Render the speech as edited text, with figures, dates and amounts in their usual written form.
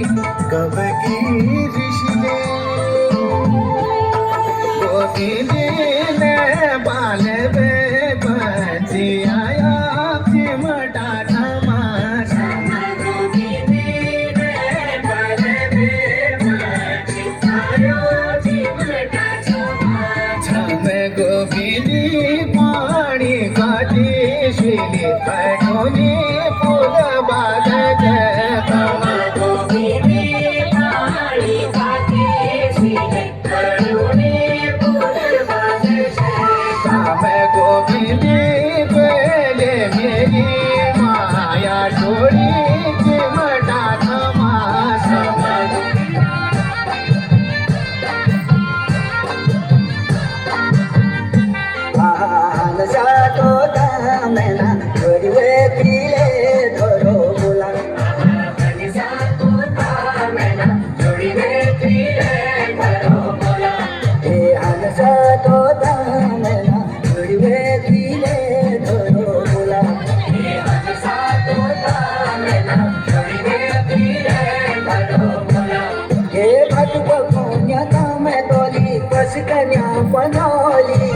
कब की ऋषिले गोविंदी ने बाल बे बची आया चिमटा तमाशा छम गोविंदी पानी गाती शिली पटोनी फूल बाग गोविंदी पहले मेरी माया छोड़ी चिमटा तमाशा जातो दामना छोड़वे पीले धरो बोला हे हन जातो दामना छोड़वे पीले धरो बोला हे भटक पुण्य काम तोली कस कन्या बनोली